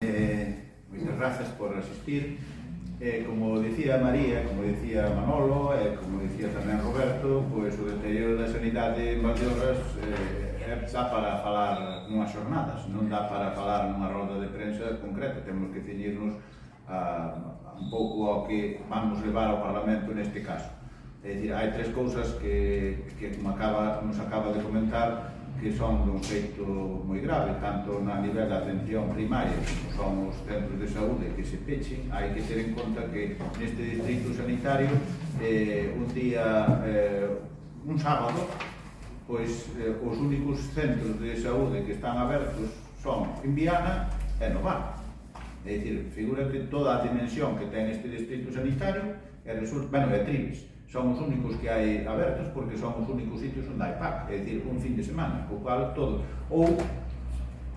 Moitas grazas por asistir. Como dicía María, como dicía Manolo e como dicía tamén Roberto, pois o deterioro da sanidade en Valdeorras dá para falar nunhas xornadas, non dá para falar nunha roda de prensa concreta. Temos que ceñirnos un pouco ao que vamos levar ao Parlamento neste caso. É dicir, hai tres cousas que nos acaba de comentar que son dun feito moi grave, tanto na nivel da atención primaria como son os centros de saúde que se pechen. Hai que ter en conta que neste distrito sanitario un sábado, pois os únicos centros de saúde que están abertos son en Viana e no Bar. É dicir, figúrate toda a dimensión que ten este distrito sanitario e resulta, e Trives. Son os únicos que hai abertos porque son os únicos sitios onde hai PAC, é dicir, un fin de semana, co cual todo. Ou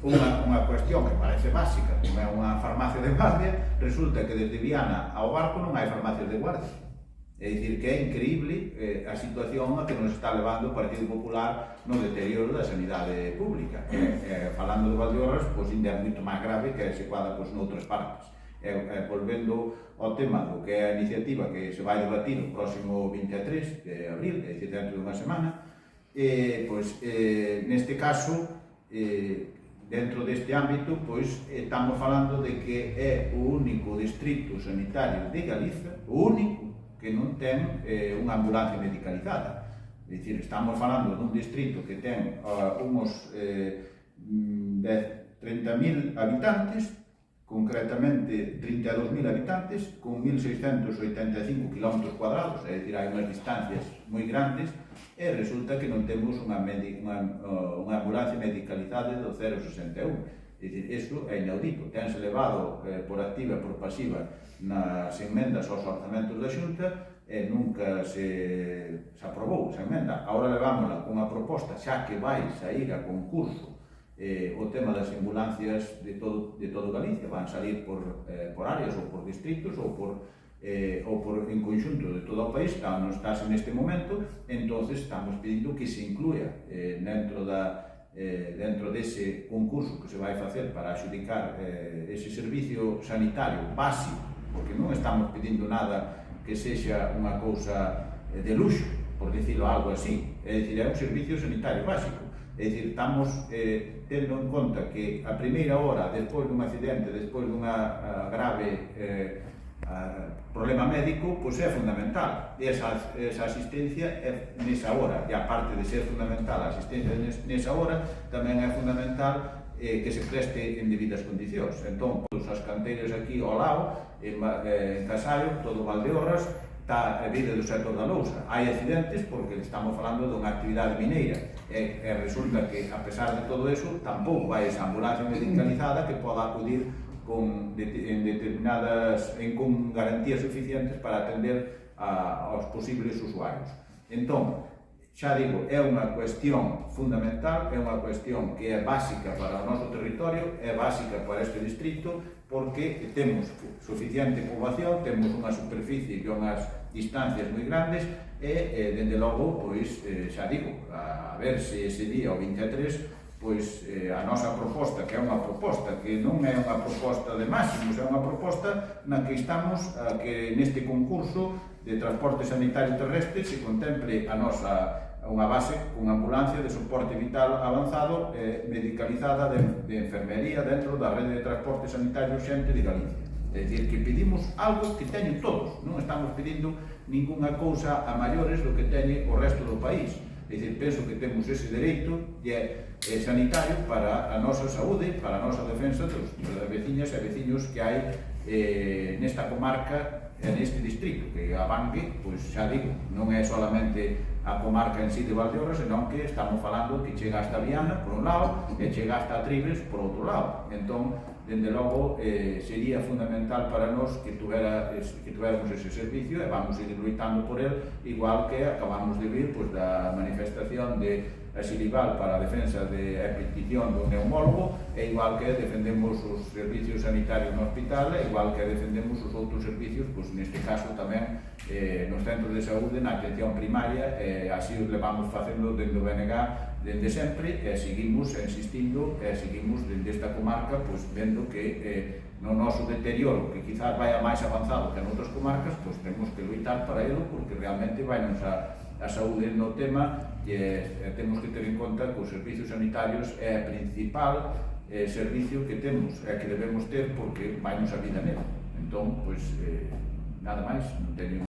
unha cuestión que parece básica, como é unha farmacia de guardia, resulta que desde Viana ao Barco non hai farmacias de guardia. É dicir, que é increíble a situación a que nos está levando o Partido Popular no deterioro da sanidade pública. Falando de Valdeorras, pois ainda é moito máis grave que é situada noutras partes. Volvendo ao tema do que é a iniciativa que se vai debatir o próximo 23 de abril, é dicir, dentro de unha semana, pois neste caso, dentro deste ámbito, pois estamos falando de que é o único distrito sanitario de Galiza, o único que non ten unha ambulancia medicalizada. É dicir, estamos falando dun distrito que ten uns 30.000 habitantes, concretamente 32.000 habitantes, con 1.685 km cuadrados, é dicir, hai unhas distancias moi grandes, e resulta que non temos unha ambulancia medicalizada do 061. É dicir, iso é inaudito. Tense levado por activa e por pasiva nas enmendas aos orzamentos da Xunta e nunca se aprobou esa emenda. Agora levámola con unha proposta xa que vai sair a concurso o tema das ambulancias de todo Galicia. Van salir por áreas ou por distritos ou en conxunto de todo o país, non estás neste momento. Entonces estamos pedindo que se incluya dentro dese concurso que se vai facer para adxudicar ese servicio sanitario básico, porque non estamos pedindo nada que sexa unha cousa de luxo, por dicirlo algo así. É dicir, é un servicio sanitario básico. É dicir, estamos tendo en conta que a primeira hora, despois dun accidente, despois dunha grave problema médico, pois é fundamental. E esa asistencia é nesa hora. E aparte de ser fundamental a asistencia nesa hora, tamén é fundamental que se preste en debidas condicións. Entón, as canteiras aquí ao lado, en Casallo, todo Valdeorras, está a vida do sector da lousa. Hai accidentes porque estamos falando dunha actividade mineira e resulta que, a pesar de todo eso, tampouco hai esa ambulancia medicalizada que poda acudir con garantías suficientes para atender aos posibles usuarios. Entón, xa digo, é unha cuestión fundamental, é unha cuestión que é básica para o noso territorio, é básica para este distrito, porque temos suficiente poboación, temos unha superficie e unhas distancias moi grandes e, dende logo, pois, xa digo, a ver se ese día, o 23, pois a nosa proposta, que é unha proposta que non é unha proposta de máximos, é unha proposta na que estamos que neste concurso de transporte sanitario terrestre se contemple unha base con ambulancia de soporte vital avanzado medicalizada de enfermería dentro da rede de transporte sanitario urxente de Galicia. É dicir, que pedimos algo que teñen todos, non estamos pedindo ningunha cousa a maiores do que teñe o resto do país. É dicir, penso que temos ese dereito sanitario para a nosa saúde, para a nosa defensa das veciñas e veciños que hai nesta comarca e neste distrito, que abangue, pois xa digo, non é solamente a comarca en sí de Valdeorras, senón que estamos falando que chega hasta Viana, por un lado, e chega hasta Trives, por outro lado. Entón, dende logo, sería fundamental para nós que tuéramos ese servicio e vamos seguir loitando por el, igual que acabamos de vir da manifestación de Asilival para a defensa a petición do neumólogo, e igual que defendemos os servicios sanitarios no hospital, e igual que defendemos os outros servicios, pois neste caso tamén nos centros de saúde, na atención primaria, así os levamos facendo dende o BNG dende sempre e seguimos insistindo e seguimos dende esta comarca pois, vendo que no noso deterioro, que quizás vai máis avanzado que en outras comarcas, pois temos que luitar para ello porque realmente vainos a saúde no tema e temos que ter en conta que os servicios sanitarios é a principal servicio que temos e que debemos ter porque vainos a vida nela. Entón, pois, nada máis, non teño